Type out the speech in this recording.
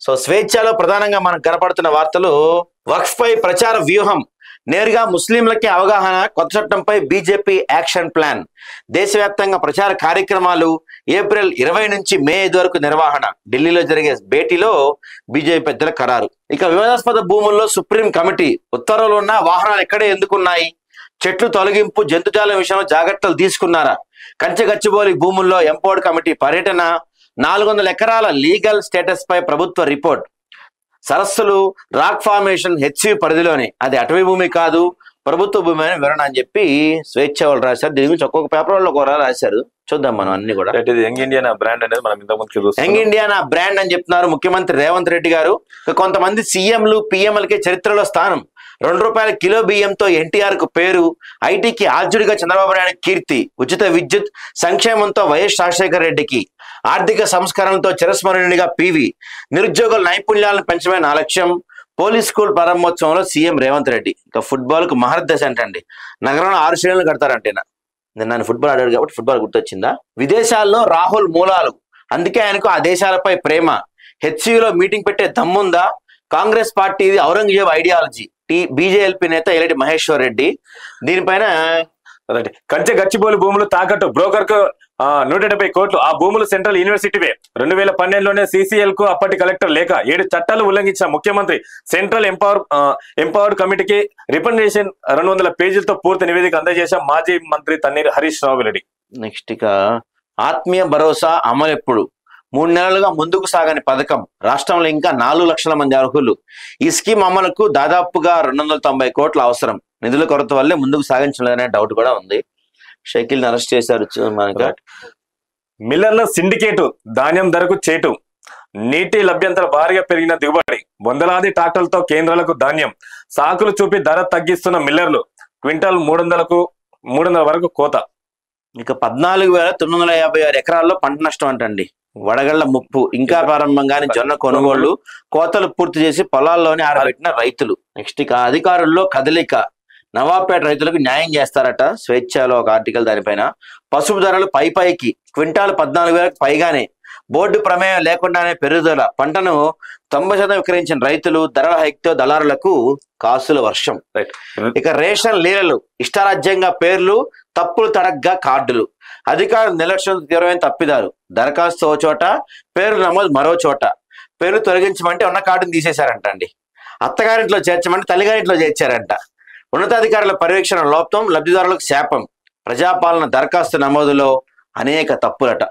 So స్వేచ్ఛలో ప్రధానంగా మనకు కనపడుతున్న వార్తలు వక్ఫ్ పై ప్రచార వ్యూహం, నేరుగా ముస్లింలకి అవగాహన, కొత్త చట్టంపై బీజేపీ యాక్షన్ ప్లాన్, దేశవ్యాప్తంగా ప్రచార కార్యక్రమాలు, ఏప్రిల్ 20 నుంచి మే 5 వరకు నిర్వహణ, ఢిల్లీలో జరిగే భేటీలో బీజేపీ పెద్దల ఖరారు. ఇక వివాదాస్పద భూముల్లో సుప్రీం కమిటీ ఉత్తర్వులు ఉన్న వాహనాలు ఎక్కడే ఎందుకున్నాయి, చెట్లు తొలగింపు, జంతుజాలం విషయంలో జాగ్రత్తలు తీసుకున్నారా, కంచెగచ్చిబౌలి భూముల్లో ఎంపవర్డ్ కమిటీ పర్యటన, 400 ఎకరాల లీగల్ స్టేటస్ పై ప్రభుత్వ రిపోర్ట్, సరస్సులు రాక్ ఫార్మేషన్ హెచ్సి పరిధిలోనే, అది అటవీ భూమి కాదు ప్రభుత్వ భూమి అని వివరణ అని చెప్పి స్వేచ్ఛ వాళ్ళు రాశారు. దీని గురించి ఒక్కొక్క పేపర్ వాళ్ళు ఒక రాశారు, చూద్దాం మనం అన్ని కూడా. యంగ్ ఇండియా బ్రాండ్ అనేది మనం ఇంతకుముందు యంగ్ ఇండియా నా బ్రాండ్ అని చెప్తున్నారు ముఖ్యమంత్రి రేవంత్ రెడ్డి గారు. కొంతమంది సీఎంలు పిఎంలకే చరిత్రలో స్థానం, ₹2 కిలో బియ్యంతో ఎన్టీఆర్ కు పేరు, ఐటీకి ఆర్జుడిగా చంద్రబాబు నాయుడు కీర్తి, ఉచిత విద్యుత్ సంక్షేమంతో వైఎస్ రాజశేఖర రెడ్డికి, ఆర్థిక సంస్కరణలతో చిరస్మరణీయుడిగా పివి, నిరుద్యోగుల నైపుణ్యాలను పెంచడమే నా లక్ష్యం, పోలీస్ స్కూల్ ప్రారంభోత్సవంలో సీఎం రేవంత్ రెడ్డి. ఇక ఫుట్బాల్ కు మహర్దశ అంటండి, నగరంలో 6 శ్రేణులు కడతారంటేనా. నేను ఫుట్బాల్ ఆడాడు కాబట్టి ఫుట్బాల్ గుర్తొచ్చిందా. విదేశాల్లో రాహుల్ మూలాలు, అందుకే ఆయనకు ఆ దేశాలపై ప్రేమ, హెచ్సియులో మీటింగ్ పెట్టే దమ్ముందా, కాంగ్రెస్ పార్టీది ఔరంగజేబ్ ఐడియాలజీ, బీజేఎల్పీ నేత ఎల్రెడ్డి మహేశ్వర్ రెడ్డి. దీనిపైన కంచె గచ్చిబౌలి భూములు తాకట్టు, బ్రోకర్ కు 170 కోట్లు, ఆ భూములు సెంట్రల్ యూనివర్సిటీవే. 2012లోనే సిసిఎల్ కు అప్పటి కలెక్టర్ లేఖ, 7 చట్టాలు ఉల్లంఘించిన ముఖ్యమంత్రి, సెంట్రల్ ఎంపవర్డ్ కమిటీకి రికమెండేషన్ 200 పేజీలతో పూర్తి నివేదిక అందజేశాం మాజీ మంత్రి తన్నీర్ హరీష్ రావు రెడ్డి. నెక్స్ట్ ఇక ఆత్మీయ భరోసా అమలు ఎప్పుడు, 3 నెలలుగా ముందుకు సాగని పథకం, రాష్ట్రంలో ఇంకా 4 లక్షల మంది అర్హులు, ఈ స్కీమ్ అమలుకు దాదాపుగా 290 కోట్ల అవసరం, నిధుల కొరత వల్లే ముందుకు సాగించలేదనే డౌట్ కూడా ఉంది. షకీల్ని అరెస్ట్ చేశారు. మిల్లర్ల సిండికేటు, ధాన్యం ధరకు చేటు, నీటి లభ్యతల భారీగా పెరిగిన దిగుబడి, వందలాది ట్రాక్టర్లతో కేంద్రాలకు ధాన్యం, సాకులు చూపి ధర తగ్గిస్తున్న మిల్లర్లు, క్వింటాల్ 300 వరకు కోత. ఇక 14,956 ఎకరాల్లో పంట నష్టం అంటండి, వడగళ్ల ముప్పు ఇంకా ప్రారంభంగానే జొన్న కొనుగోళ్లు, కోతలు పూర్తి చేసి పొలాల్లోనే ఆరబెట్టిన రైతులు. నెక్స్ట్ ఇక అధికారుల్లో కదలిక, నవాబ్పేట రైతులకు న్యాయం చేస్తారట, స్వేచ్ఛలో ఒక ఆర్టికల్ దానిపైన. పసుపు ధరలు పైకి, క్వింటాల్ 14,000కు పైగానే, బోర్డు ప్రమేయం లేకుండానే పెరుగుదల, పంటను 90% విక్రయించిన రైతులు, ధరల హైక్తో దళారులకు కాసుల వర్షం. ఇక రేషన్ లీలలు, ఇష్టారాజ్యంగా పేర్లు, తప్పులు తడగ్గా కార్డులు, అధికారులు నిర్లక్ష్యం, తీవ్రమైన తప్పిదారు, దరఖాస్తు ఓ చోట, పేరు నమోదు మరో చోట, పేరు తొలగించమంటే ఉన్న కార్డును తీసేశారంట అండి, అత్తగారింట్లో చేర్చమంటే తల్లిగారింట్లో చేర్చారంట, ఉన్నతాధికారుల పర్యవేక్షణ లోపం, లబ్ధిదారులకు శాపం, ప్రజాపాలన దరఖాస్తు నమోదులో అనేక తప్పులట.